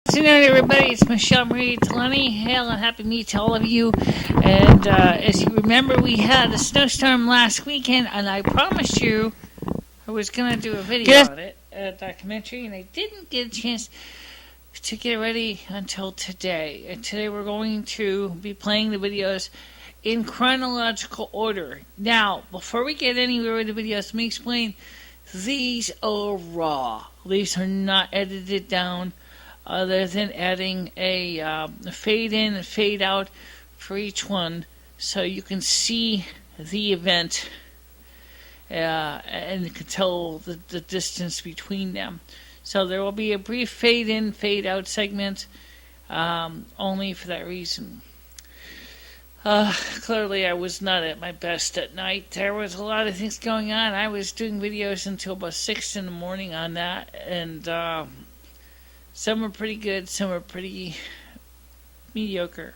Good afternoon, everybody. It's MicheleMarieDalene. Hail and happy meet to all of you. And as you remember, we had a snowstorm last weekend, and I promised you I was going to do a video on it, a documentary, and I didn't get a chance to get ready until today. And today we're going to be playing the videos in chronological order. Now, before we get anywhere with the videos, let me explain. These are raw. These are not edited down, other than adding a fade in and fade out for each one, so you can see the event and you can tell the distance between them. So there will be a brief fade in, fade out segment, only for that reason. Clearly I was not at my best at night. There was a lot of things going on. I was doing videos until about 6 in the morning on that, and some were pretty good, some were pretty mediocre.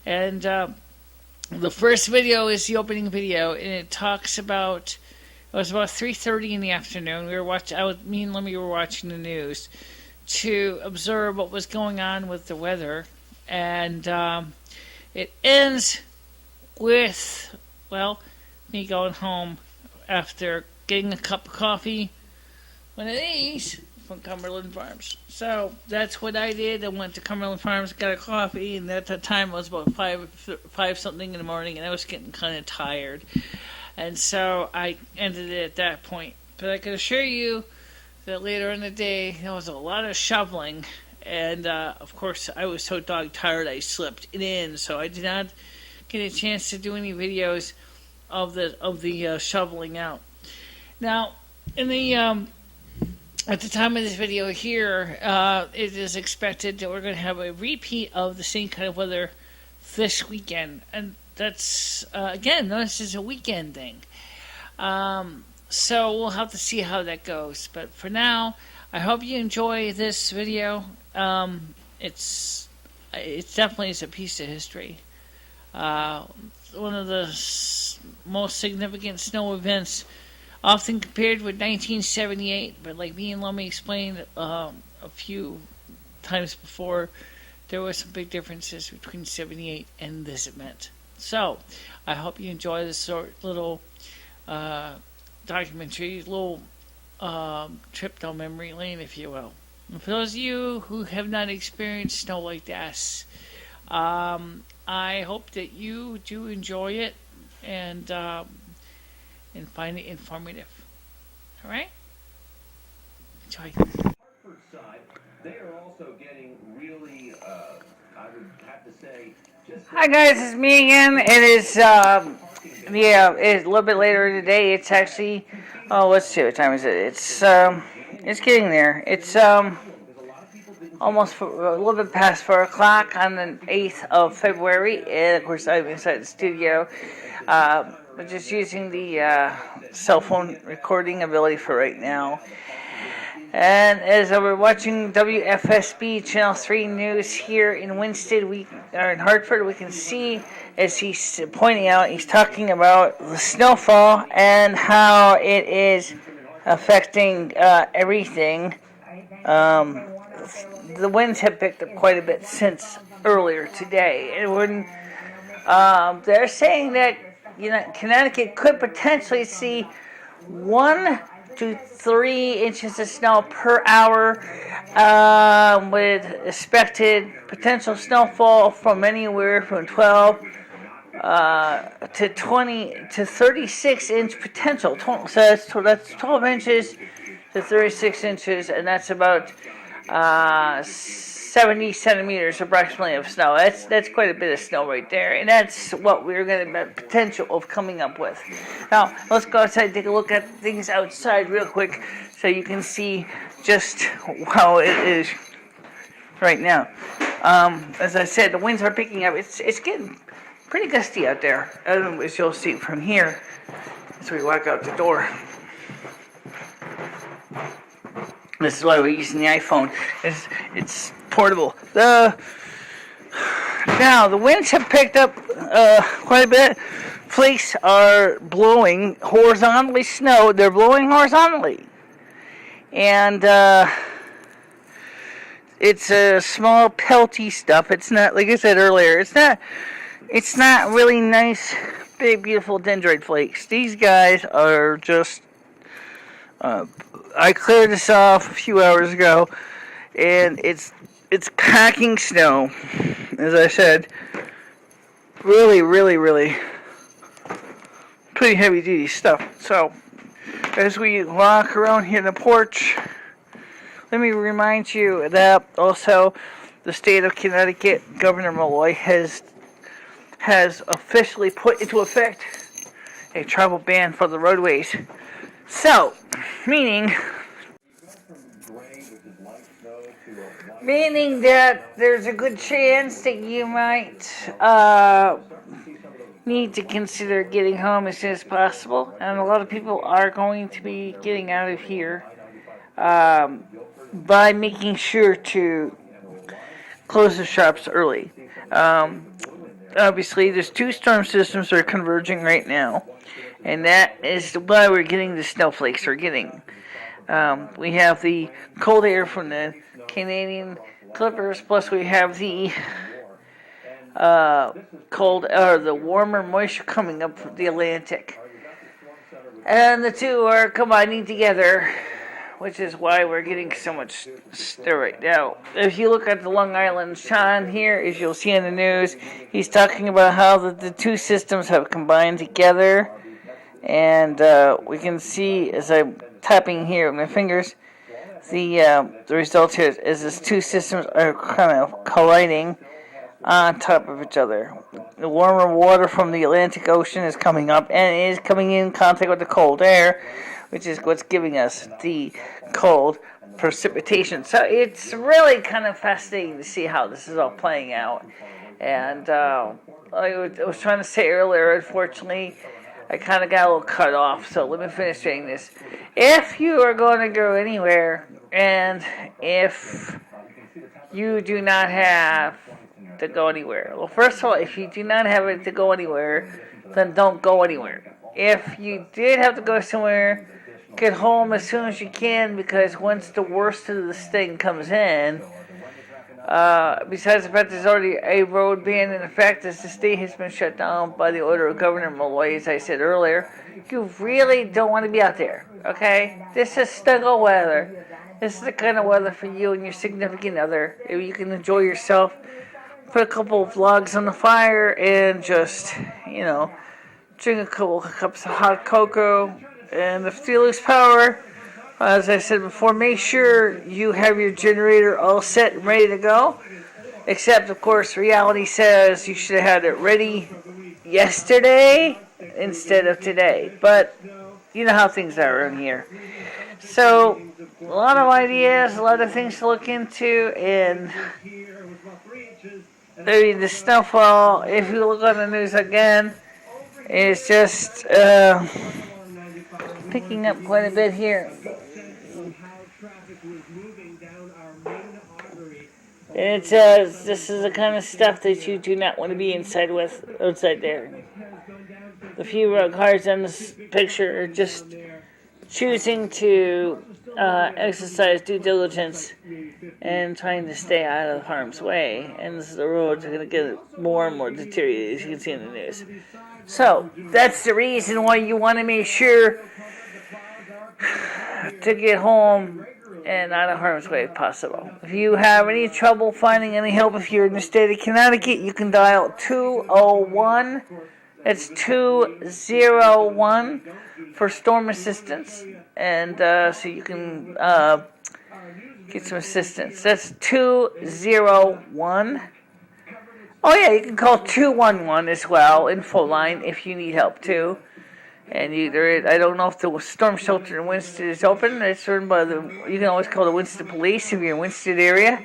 And the first video is the opening video, and it talks about, it was about 3:30 in the afternoon. Me and Lemmy were watching the news to observe what was going on with the weather, and it ends with, well, me going home after getting a cup of coffee, one of these, from Cumberland Farms. So that's what I did. I went to Cumberland Farms, got a coffee, and at that time it was about 5 something in the morning, and I was getting kind of tired. And so I ended it at that point. But I can assure you that later in the day there was a lot of shoveling. And, of course, I was so dog tired I slept in, so I did not get a chance to do any videos of the shoveling out. Now, at the time of this video here, it is expected that we're going to have a repeat of the same kind of weather this weekend. And that's, again, this is a weekend thing. So we'll have to see how that goes. But for now, I hope you enjoy this video. It's definitely is a piece of history. One of the most significant snow events, often compared with 1978, but like me and Lummy explained a few times before, there were some big differences between 78 and this event. So, I hope you enjoy this little documentary, little trip down memory lane, if you will. And for those of you who have not experienced snow like this, I hope that you do enjoy it and find it informative. All right? Enjoy. They are also getting really, I would have to say, hi guys, it's me again. It is, it's a little bit later today. It's actually, let's see, what time is it? It's getting there. It's almost a little bit past 4 o'clock on the 8th of February, and of course I'm inside the studio. We're just using the cell phone recording ability for right now. And as we're watching WFSB Channel 3 News here in Winsted, or in Hartford, we can see, as he's pointing out, he's talking about the snowfall and how it is affecting everything. The winds have picked up quite a bit since earlier today. And when they're saying that Connecticut could potentially see 1 to 3 inches of snow per hour, with expected potential snowfall from anywhere from 12 to 20 to 36 inch potential. So that's 12 inches to 36 inches, and that's about 70 centimeters approximately of snow. That's quite a bit of snow right there, and that's what we're going to have potential of coming up with. Now, let's go outside and take a look at things outside real quick so you can see just how it is right now. As I said, the winds are picking up. It's getting pretty gusty out there, as you'll see from here as we walk out the door. This is why we're using the iPhone. It's portable. Now, the winds have picked up quite a bit. Flakes are blowing horizontally. Snow, they're blowing horizontally. And it's a small pelty stuff. It's not, like I said earlier, it's not really nice, big, beautiful dendrite flakes. These guys are just, I cleared this off a few hours ago, and it's packing snow, as I said. Really, really, really pretty heavy duty stuff. So, as we walk around here in the porch, let me remind you that also the state of Connecticut, Governor Malloy has officially put into effect a travel ban for the roadways. So, meaning that there's a good chance that you might need to consider getting home as soon as possible, and a lot of people are going to be getting out of here by making sure to close the shops early. Obviously, there's two storm systems that are converging right now, and that is why we're getting the snowflakes we're getting. We have the cold air from the Canadian Clippers, plus we have the the warmer moisture coming up from the Atlantic. And the two are combining together, which is why we're getting so much snow right now. If you look at the Long Island Sean here, as you'll see in the news, he's talking about how the two systems have combined together. And we can see, as I'm tapping here with my fingers, the result here is these two systems are kind of colliding on top of each other. The warmer water from the Atlantic Ocean is coming up and is coming in contact with the cold air, which is what's giving us the cold precipitation. So it's really kind of fascinating to see how this is all playing out. And I was trying to say earlier, unfortunately, I kind of got a little cut off, so let me finish saying this. If you are going to go anywhere, and if you do not have to go anywhere, well, first of all, if you do not have it to go anywhere, then don't go anywhere. If you did have to go somewhere, get home as soon as you can, because once the worst of this thing comes in, besides the fact there's already a road ban in effect as the state has been shut down by the order of Governor Malloy, as I said earlier, you really don't want to be out there, okay? This is snuggle weather. This is the kind of weather for you and your significant other. If you can enjoy yourself, put a couple of logs on the fire and just, drink a couple of cups of hot cocoa. And if you lose power, as I said before, make sure you have your generator all set and ready to go. Except, of course, reality says you should have had it ready yesterday instead of today. But you know how things are around here. So, a lot of ideas, a lot of things to look into, and maybe the snowfall, if you look on the news again, is just picking up quite a bit here. And it says this is the kind of stuff that you do not want to be outside there. The few cars on this picture are just choosing to exercise due diligence and trying to stay out of harm's way. And the roads are going to get more and more deteriorated, as you can see in the news. So, that's the reason why you want to make sure to get home and out of harm's way if possible. If you have any trouble finding any help, if you're in the state of Connecticut, you can dial 201. It's 201 for storm assistance, and so you can get some assistance. That's 201. Oh yeah, you can call 211 as well, info line, if you need help too. And I don't know if the storm shelter in Winston is open. It's run by you can always call the Winston Police if you're in Winston area.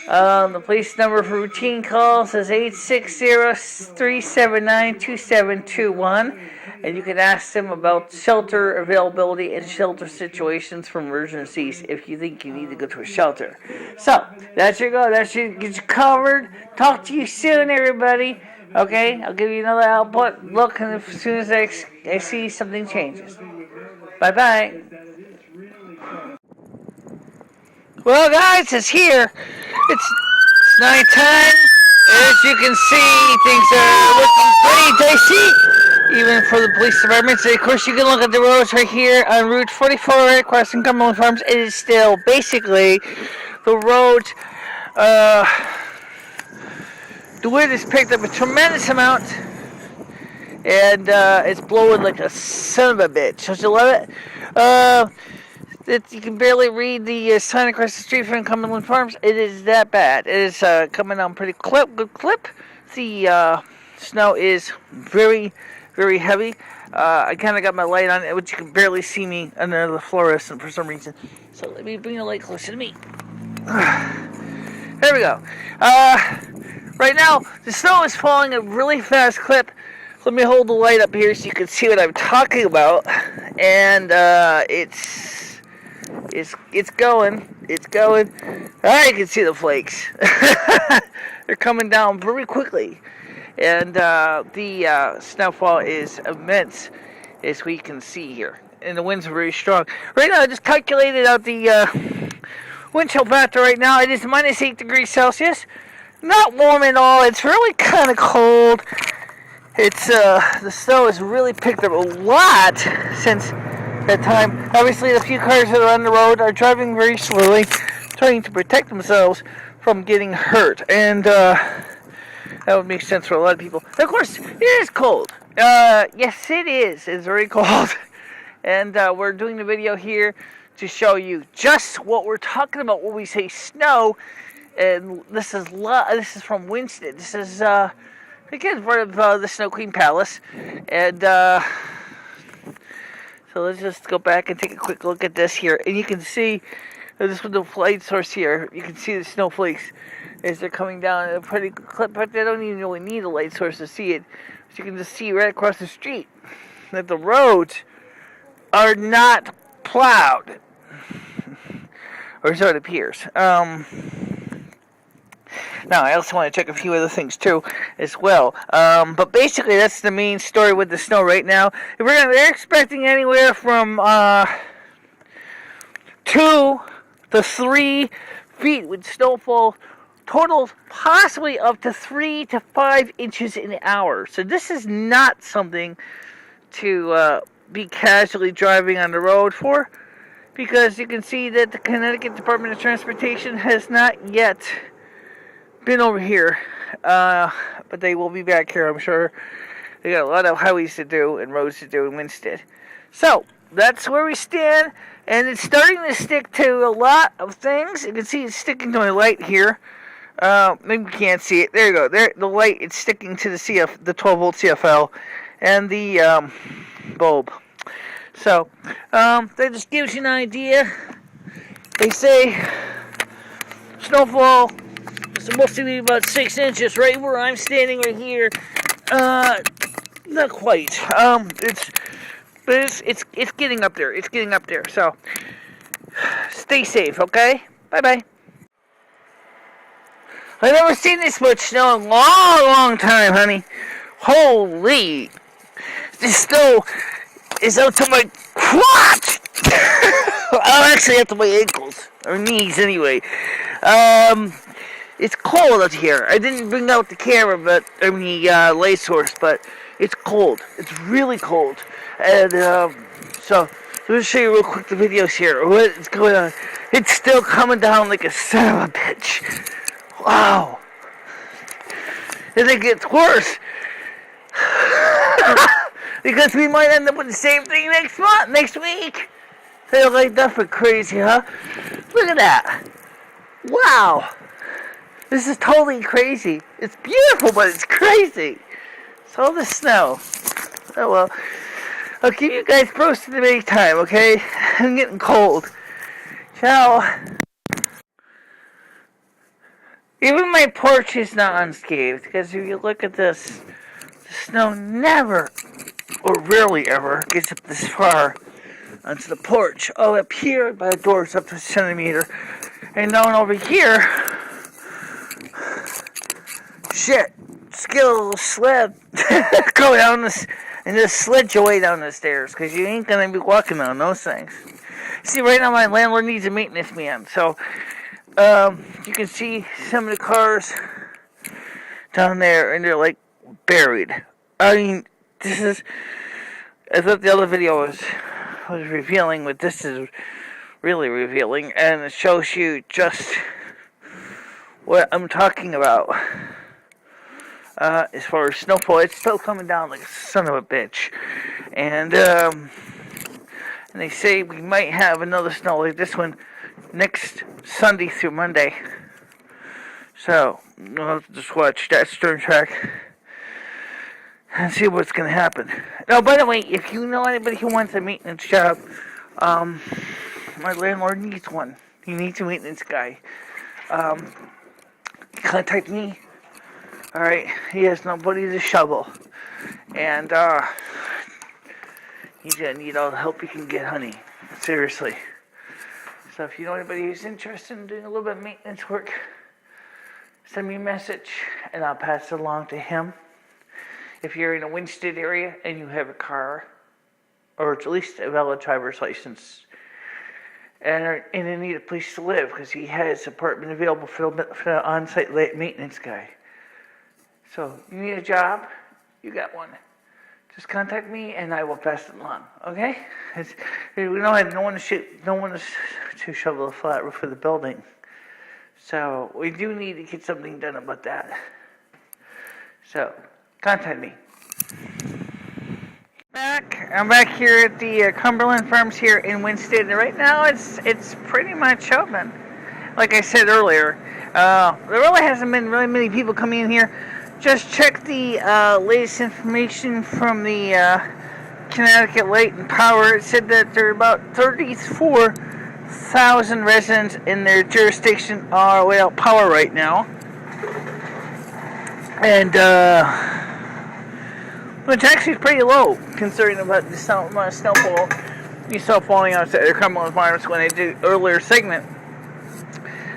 The police number for routine calls is 860-379-2721. And you can ask them about shelter availability and shelter situations for emergencies if you think you need to go to a shelter. So, that's your go. That should get you covered. Talk to you soon, everybody. Okay, I'll give you another output look, and as soon as I see something changes. Bye-bye. Well, guys, it's here. It's nighttime. As you can see, things are looking pretty dicey, even for the police departments. And of course, you can look at the roads right here on Route 44 right across from Cumberland Farms. It is still basically the road. The wind has picked up a tremendous amount, and it's blowing like a son of a bitch. Don't you love it? You can barely read the sign across the street from Cumberland Farms. It is that bad. It is coming down pretty good clip. The snow is very, very heavy. I kind of got my light on it, which you can barely see me under the fluorescent for some reason. So let me bring the light closer to me. There we go. Right now, the snow is falling at a really fast clip. Let me hold the light up here so you can see what I'm talking about. And it's going. It's going. I can see the flakes. They're coming down very quickly. And the snowfall is immense, as we can see here. And the winds are very strong. Right now, I just calculated out the wind chill factor right now. It is minus 8 degrees Celsius. Not warm at all. It's really kind of cold. It's the snow has really picked up a lot since that time. Obviously, the few cars that are on the road are driving very slowly, trying to protect themselves from getting hurt, and that would make sense for a lot of people. And of course, it is cold. Yes, it is. It's very cold, and we're doing the video here to show you just what we're talking about when we say snow. And this is from Winston. This is again part of the Snow Queen Palace, and so let's just go back and take a quick look at this here. And you can see this with the light source here. You can see the snowflakes as they're coming down at a pretty clip, but they don't even really need a light source to see it. So you can just see right across the street that the roads are not plowed, or so it appears. Now, I also want to check a few other things, too, as well. But basically, that's the main story with the snow right now. They're expecting anywhere from 2 to 3 feet with snowfall, total possibly up to 3 to 5 inches an hour. So this is not something to be casually driving on the road for, because you can see that the Connecticut Department of Transportation has not yet been over here, but they will be back here, I'm sure. They got a lot of highways to do and roads to do in Winston. So that's where we stand, and it's starting to stick to a lot of things. You can see it's sticking to my light here. Maybe you can't see it. There you go. There, the light. It's sticking to the 12 volt CFL and the bulb. So that just gives you an idea. They say snowfall is supposed to be about 6 inches right where I'm standing right here. Not quite. It's getting up there. It's getting up there. So stay safe, okay? Bye bye. I've never seen this much snow in a long, long time, honey. Holy! This snow is up to my crotch. I'm actually up to my ankles or knees, anyway. It's cold up here. I didn't bring out the camera, light source, but it's cold. It's really cold. And so let me show you real quick the videos here. What is going on? It's still coming down like a son of a bitch. Wow. And it gets worse. Because we might end up with the same thing next week. They're like that for crazy, huh? Look at that. Wow. This is totally crazy. It's beautiful, but it's crazy. It's all the snow. Oh well. I'll keep you guys posted any time, okay? I'm getting cold. Ciao. Even my porch is not unscathed, because if you look at this, the snow never, or rarely ever, gets up this far onto the porch. Oh, up here by the door it's up to a centimeter. And down over here, shit, get a little sled. Go down this, and just sled your way down the stairs, because you ain't going to be walking down those things. See, right now my landlord needs a maintenance man, so You can see some of the cars down there, and they're like buried. I mean, this is. I thought the other video was revealing, but this is really revealing, and it shows you just what I'm talking about. As far as snowfall, it's still coming down like a son of a bitch, and they say we might have another snow like this one next Sunday through Monday. So we'll have to just watch that stern track and see what's going to happen. Now, by the way, if you know anybody who wants a maintenance job, my landlord needs one. He needs a maintenance guy. Contact me. Alright, he has nobody to shovel. And, he's going to need all the help he can get, honey. Seriously. So if you know anybody who's interested in doing a little bit of maintenance work, send me a message, and I'll pass it along to him. If you're in a Winstead area and you have a car, or at least a valid driver's license, and you need a place to live, because he has an apartment available for the on-site maintenance guy. So, you need a job, you got one. Just contact me and I will pass it along, okay? We don't have no one to shovel the flat roof of the building. So, we do need to get something done about that. So, contact me. I'm back here at the Cumberland Farms here in Winstead, and right now it's pretty much open. Like I said earlier, there really hasn't been really many people coming in here. Just check the latest information from the Connecticut Light and Power. It said that there are about 34,000 residents in their jurisdiction are without power right now. And which actually is pretty low, considering about the amount of snowfall you saw falling out at the Cumberland Farms when I did earlier segment.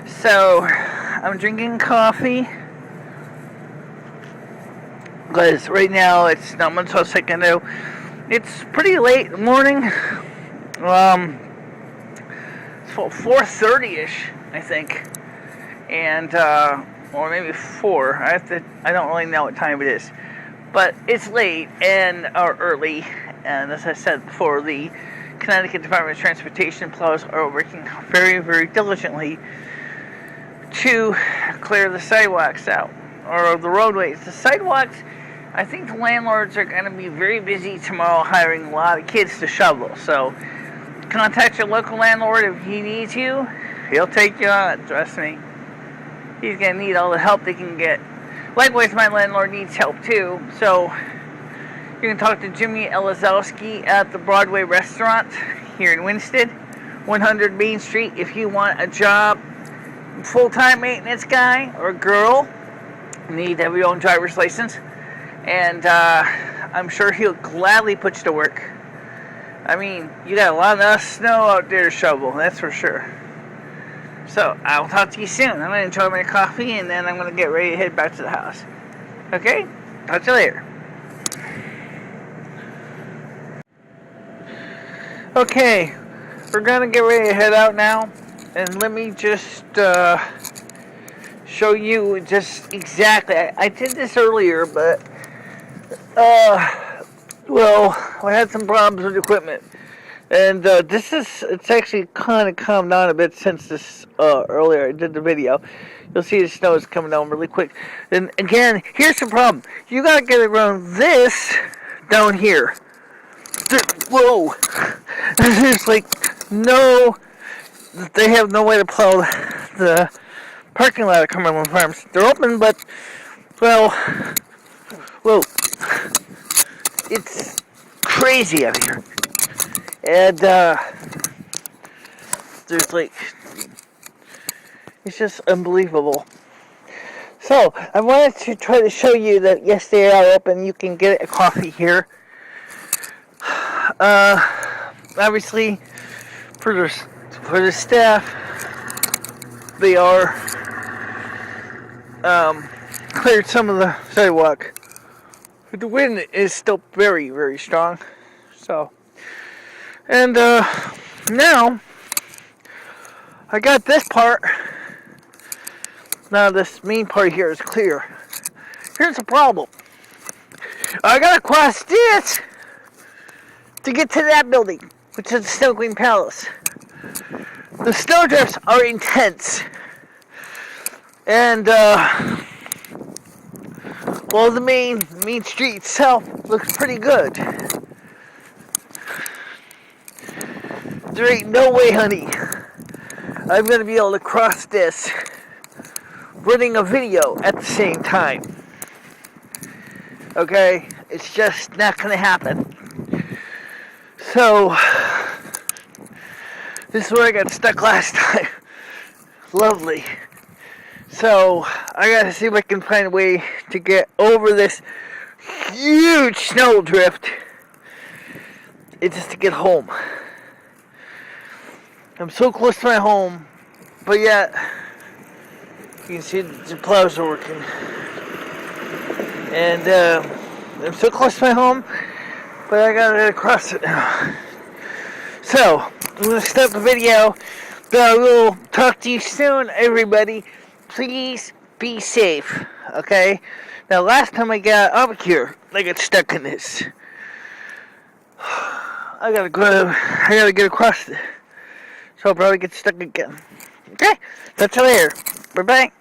So, I'm drinking coffee, because right now it's not much else I can do. It's pretty late in the morning. It's 4:30ish, I think, and or maybe 4. I don't really know what time it is. But it's late or early, and as I said before, the Connecticut Department of Transportation plows are working very, very diligently to clear the sidewalks out, or the roadways. The sidewalks, I think the landlords are going to be very busy tomorrow hiring a lot of kids to shovel. So contact your local landlord if he needs you. He'll take you on it, trust me. He's going to need all the help they can get. Likewise, my landlord needs help too, so you can talk to Jimmy Elizowski at the Broadway Restaurant here in Winstead, 100 Main Street. If you want a job, full-time maintenance guy or girl, you need to have your own driver's license, and I'm sure he'll gladly put you to work. I mean, you got a lot of snow out there to shovel, that's for sure. So, I'll talk to you soon. I'm going to enjoy my coffee, and then I'm going to get ready to head back to the house. Okay? Talk to you later. Okay, we're going to get ready to head out now. And let me just show you just exactly. I did this earlier, but, well, I had some problems with equipment. And it's actually kind of calmed down a bit since this, earlier I did the video. You'll see the snow is coming down really quick. And again, here's the problem. You gotta get around this down here. Whoa! There's like they have no way to plow the parking lot at Cumberland Farms. They're open, but, well, whoa. It's crazy out here. And, there's like, it's just unbelievable. So, I wanted to try to show you that, yes, they are open. You can get a coffee here. Obviously, for the staff, they are, cleared some of the sidewalk. But the wind is still very, very strong. So, and now I got this part Now this main part here is clear. Here's the problem. I gotta cross this to get to that building, which is the Snow Queen Palace. The snowdrifts are intense. And, well, the main street itself looks pretty good. There ain't no way, honey, I'm gonna be able to cross this running a video at the same time. Okay? It's just not gonna happen. So, this is where I got stuck last time. Lovely. So, I gotta see if I can find a way to get over this huge snowdrift. It's just to get home. I'm so close to my home, but yet, you can see the plows are working. And, I'm so close to my home, but I gotta get across it now. So, I'm gonna stop the video, but I will talk to you soon, everybody. Please be safe, okay? Now, last time I got up here, I got stuck in this. I gotta get across it. So I'll probably get stuck again. Okay? That's all later. Bye-bye.